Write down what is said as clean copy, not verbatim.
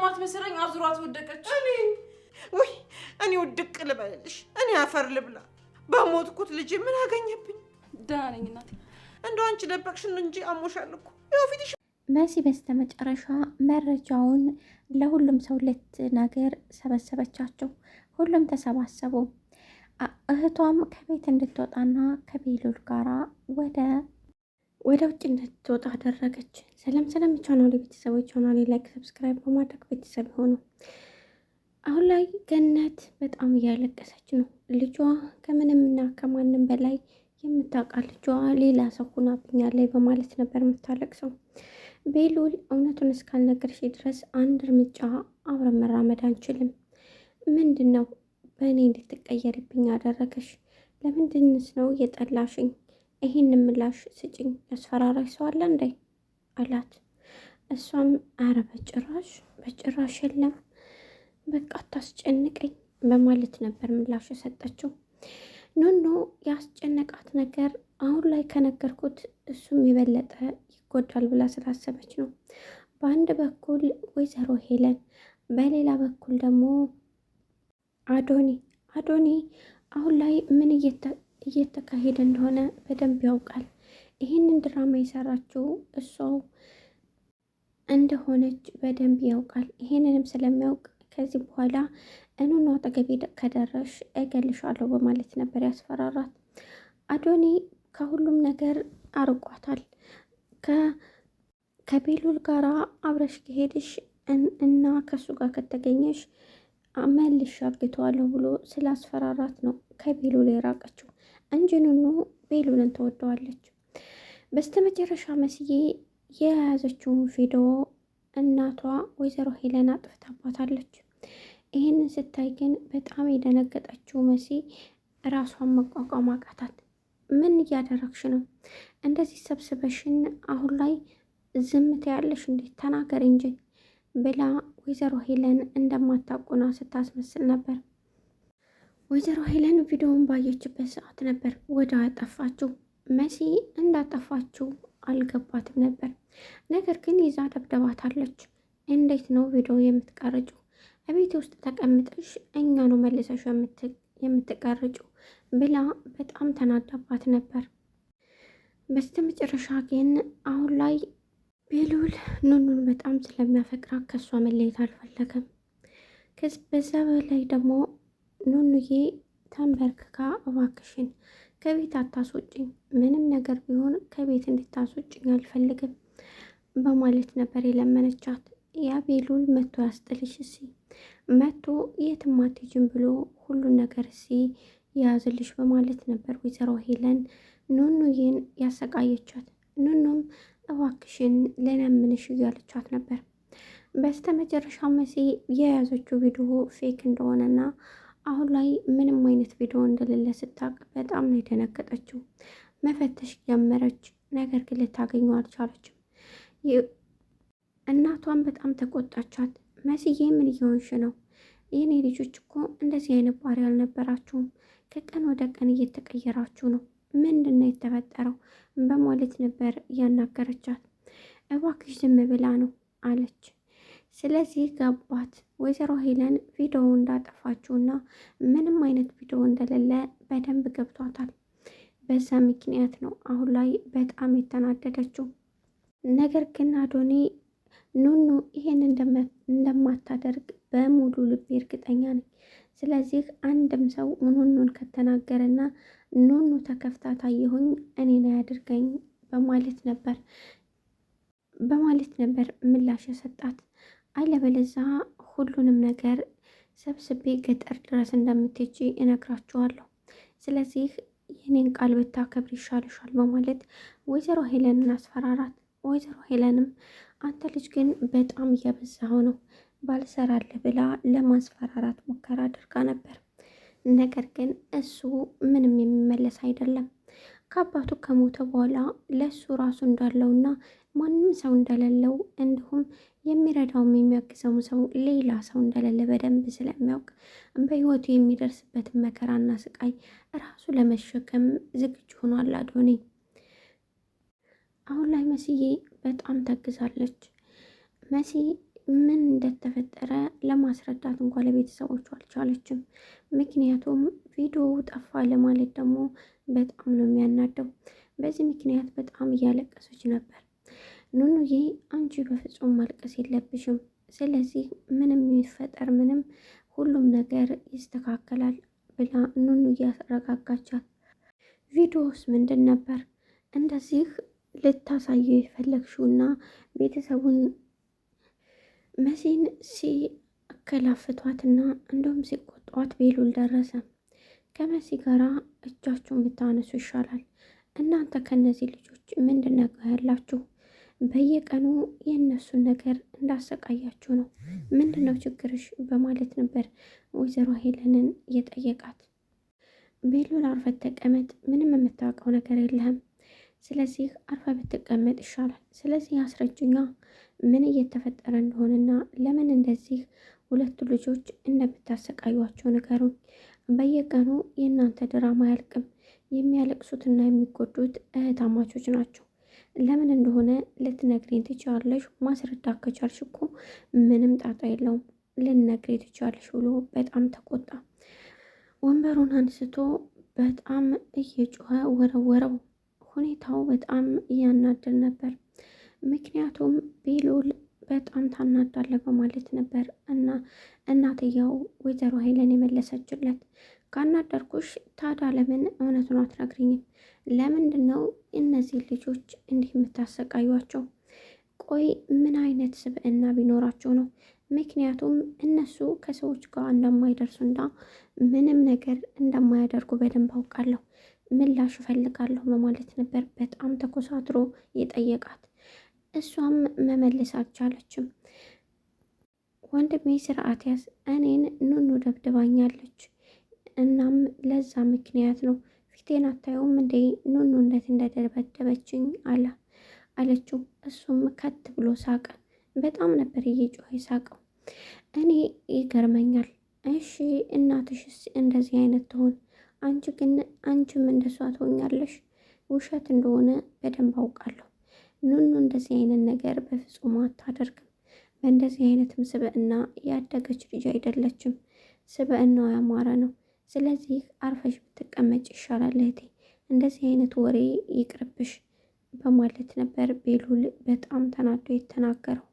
ማትመስለኝ አዙሯት ወደቀች። እኔ ውድቅ ልበልልሽ? እኔ አፈር ልብላ? በሞትኩት ልጅ ምን አገኘብኝ? ደህና ነኝ እናቴ። እንደው አንቺ ደበቅሽን እንጂ አሞሻል እኮ። ይኸው ፊትሽ። መሲ በስተመጨረሻ መረጃውን ለሁሉም ሰው ልትነግር ሰበሰበቻቸው። ሁሉም ተሰባሰቡ። እህቷም ከቤት እንድትወጣና ከቤሉል ጋራ ወደ ውጭ እንድትወጣ አደረገች። ሰላም ቻናሌ ቤተሰቦች፣ ቻናሌ ላይክ ሰብስክራይብ በማድረግ ቤተሰብ ሆኑ። አሁን ላይ ገነት በጣም እያለቀሰች ነው። ልጇ ከምንምና ከማንም በላይ የምታውቃት ልጇ ሌላ ሰው ሆናብኛለች በማለት ነበር የምታለቅሰው። ቤሉል እውነቱን እስካልነገርሽ ድረስ አንድ እርምጃ አብረን መራመድ አንችልም። ምንድን ነው በእኔ እንድትቀየርብኝ ያደረገሽ? ለምንድንስ ነው የጠላሽኝ? ይህን ምላሽ ስጭኝ። ያስፈራራሽ ሰው አለ እንዴ አላት። እሷም አረ በጭራሽ የለም፣ በቃ አታስጨንቀኝ በማለት ነበር ምላሽ የሰጠችው። ኑኑ ያስጨነቃት ነገር አሁን ላይ ከነገርኩት እሱም የበለጠ ይጎዳል ብላ ስላሰበች ነው። በአንድ በኩል ወይዘሮ ሄለን፣ በሌላ በኩል ደግሞ አዶኒ አሁን ላይ ምን እየተካሄደ እንደሆነ በደንብ ያውቃል። ይህንን ድራማ የሰራችው እሷው እንደሆነች በደንብ ያውቃል። ይህንንም ስለሚያውቅ ከዚህ በኋላ እኑኑ አጠገቤ ከደረሽ እገልሻለሁ በማለት ነበር ያስፈራራት። አዶኒ ከሁሉም ነገር አርቋታል። ከቤሉል ጋራ አብረሽ ከሄድሽ እና ከሱ ጋር ከተገኘሽ መልሽ አርግተዋለሁ ብሎ ስላስፈራራት ነው ከቤሉል የራቀችው እንጂ ኑኑ ቤሉልን ትወደዋለች። በስተመጨረሻ መስዬ የያዘችውን ቪዲዮ እናቷ ወይዘሮ ሄለን አጥፍታባታለች። ይህንን ስታይ ግን በጣም የደነገጠችው መሲ ራሷን መቋቋም አቃታት። ምን እያደረግሽ ነው? እንደዚህ ሰብስበሽን አሁን ላይ ዝምት ያለሽ እንዴት? ተናገር እንጂ ብላ ወይዘሮ ሄለን እንደማታውቁና ስታስመስል ነበር። ወይዘሮ ሄለን ቪዲዮውን ባየችበት ሰዓት ነበር ወደ አጠፋችው። መሲ እንዳጠፋችው አልገባትም ነበር። ነገር ግን ይዛ ደብደባታለች። እንዴት ነው ቪዲዮ የምትቀርጭው? እቤት ውስጥ ተቀምጠሽ እኛ ነው መልሰሽ የምትቀርጭው ብላ በጣም ተናዳባት ነበር። በስተመጨረሻ ግን አሁን ላይ ቤሉል ኑኑን በጣም ስለሚያፈቅራት ከሷ መለየት አልፈለገም። በዛ በላይ ደግሞ ኑኑዬ ተንበርክካ እባክሽን ከቤት አታስወጭኝ፣ ምንም ነገር ቢሆን ከቤት እንድታስወጭኝ አልፈልግም በማለት ነበር የለመነቻት። ያ ቤሉል መቶ ያስጥልሽ እሲ መቶ የትም አትሄጂም ብሎ ሁሉን ነገር እሲ የያዝልሽ በማለት ነበር ወይዘሮ ሄለን ኑኑዬን ያሰቃየቻት። ኑኑም እባክሽን ለለምንሽ እያለቻት ነበር። በስተ መጨረሻ መሲ የያዘችው ቪዲዮ ፌክ እንደሆነና አሁን ላይ ምንም አይነት ቪዲዮ እንደሌለ ስታውቅ በጣም ነው የደነገጠችው። መፈተሽ ጀመረች፣ ነገር ግን ልታገኘው አልቻለችም። እናቷን በጣም ተቆጣቻት። መስዬ ምን እየሆንሽ ነው? የኔ ልጆች እኮ እንደዚህ አይነት ባህሪ አልነበራችሁም፣ ከቀን ወደ ቀን እየተቀየራችሁ ነው። ምንድን ነው የተፈጠረው? በማለት ነበር እያናገረቻት። እባክሽ ዝም ብላ ነው አለች። ስለዚህ ገባት። ወይዘሮ ሄለን ቪዲዮ እንዳጠፋችውና ምንም አይነት ቪዲዮ እንደሌለ በደንብ ገብቷታል። በዛ ምክንያት ነው አሁን ላይ በጣም የተናደደችው። ነገር ግን አዶኒ ኑኑ ይሄን እንደማታደርግ በሙሉ ልቤ እርግጠኛ ነኝ። ስለዚህ አንድም ሰው ኑኑን ከተናገረና ኑኑ ተከፍታ ታየሁኝ እኔን አያድርገኝ በማለት ነበር ምላሽ የሰጣት። አለበለዛ ሁሉንም ነገር ሰብስቤ ገጠር ድረስ እንደምትሄጂ እነግራችኋለሁ። ስለዚህ የኔን ቃል ብታከብር ይሻልሻል በማለት ወይዘሮ ሄለንን አስፈራራት። ወይዘሮ ሄለንም አንተ ልጅ ግን በጣም እያበዛኸው ነው ባልሰራልህ ብላ ለማስፈራራት ሙከራ አድርጋ ነበር። ነገር ግን እሱ ምንም የሚመለስ አይደለም። ከአባቱ ከሞተ በኋላ ለእሱ ራሱ እንዳለውና ማንም ሰው እንደሌለው እንዲሁም የሚረዳውም የሚያግዘውም ሰው ሌላ ሰው እንደሌለ በደንብ ስለሚያውቅ በሕይወቱ የሚደርስበትን መከራና ስቃይ ራሱ ለመሸከም ዝግጁ ሆኗል አዶኒ። አሁን ላይ መስዬ በጣም ተግዛለች። መሲ ምን እንደተፈጠረ ለማስረዳት እንኳን ለቤተሰቦቹ አልቻለችም። ምክንያቱም ቪዲዮው ጠፋ ለማለት ደግሞ በጣም ነው የሚያናደው። በዚህ ምክንያት በጣም እያለቀሰች ነበር። ኑኑዬ አንቺ በፍጹም ማልቀስ የለብሽም፣ ስለዚህ ምንም ይፈጠር ምንም ሁሉም ነገር ይስተካከላል ብላ ኑኑዬ አረጋጋቻት። ቪዲዮውስ ምንድን ነበር እንደዚህ ልታሳየው የፈለግሽውና ቤተሰቡን መሲን ሲያከላፍቷትና እንደውም ሲቆጧት ቤሉል ደረሰ። ከመሲ ጋራ እጃችሁን ብታነሱ ይሻላል። እናንተ ከነዚህ ልጆች ምንድን ነው ያላችሁ? በየቀኑ የእነሱን ነገር እንዳሰቃያችሁ ነው። ምንድን ነው ችግርሽ? በማለት ነበር ወይዘሮ ሄለንን የጠየቃት። ቤሉል አርፈት ተቀመጥ፣ ምንም የምታውቀው ነገር የለህም። ስለዚህ አርፈ ብትቀመጥ ይሻላል። ስለዚህ አስረጅኛ ምን እየተፈጠረ እንደሆነና ለምን እንደዚህ ሁለቱ ልጆች እንደምታሰቃዩቸው ንገሩኝ። በየቀኑ የእናንተ ድራማ አያልቅም። የሚያለቅሱትና የሚጎዱት እህታማቾች ናቸው። ለምን እንደሆነ ልትነግሪኝ ትችያለሽ? ማስረዳት ከቻልሽ እኮ ምንም ጣጣ የለውም፣ ልትነግሪኝ ትችያለሽ ብሎ በጣም ተቆጣ። ወንበሩን አንስቶ በጣም እየጮኸ ወረወረው። ሁኔታው በጣም እያናደል ነበር። ምክንያቱም ቤሉል በጣም ታናዳለ በማለት ነበር እና እናትየው ወይዘሮ ሄለን የመለሰችለት። ካናደርኩሽ ታዲያ ለምን እውነቱን አትነግሪኝም? ለምንድን ነው እነዚህ ልጆች እንዲህ የምታሰቃዩቸው? ቆይ ምን አይነት ስብዕና ቢኖራቸው ነው? ምክንያቱም እነሱ ከሰዎች ጋር እንደማይደርሱና ምንም ነገር እንደማያደርጉ በደንብ አውቃለሁ። ምላሽ እፈልጋለሁ በማለት ነበር በጣም ተኮሳትሮ የጠየቃት። እሷም መመለስ አልቻለችም። ወንድሜ ስርዓት ያዝ፣ እኔን ኑኑ ደብድባኛለች። እናም ለዛ ምክንያት ነው። ፊቴን አታየውም እንዴ ኑኑ እንዴት እንደደበደበችኝ አለችው። እሱም ከት ብሎ ሳቀ። በጣም ነበር እየጮኸ ሳቀው። እኔ ይገርመኛል። እሺ እናትሽስ እንደዚህ አይነት ትሆን? አንቺም እንደሷ ትሆኛለሽ? ውሸት እንደሆነ በደንብ አውቃለሁ። ኑኑ እንደዚህ አይነት ነገር በፍጹም አታደርግም። በእንደዚህ አይነትም ስብዕና ያደገች ልጅ አይደለችም። ስብዕናው ያማረ ነው። ስለዚህ አርፈሽ ብትቀመጭ ይሻላል እህቴ፣ እንደዚህ አይነት ወሬ ይቅርብሽ በማለት ነበር ቤሉል በጣም ተናዶ የተናገረው።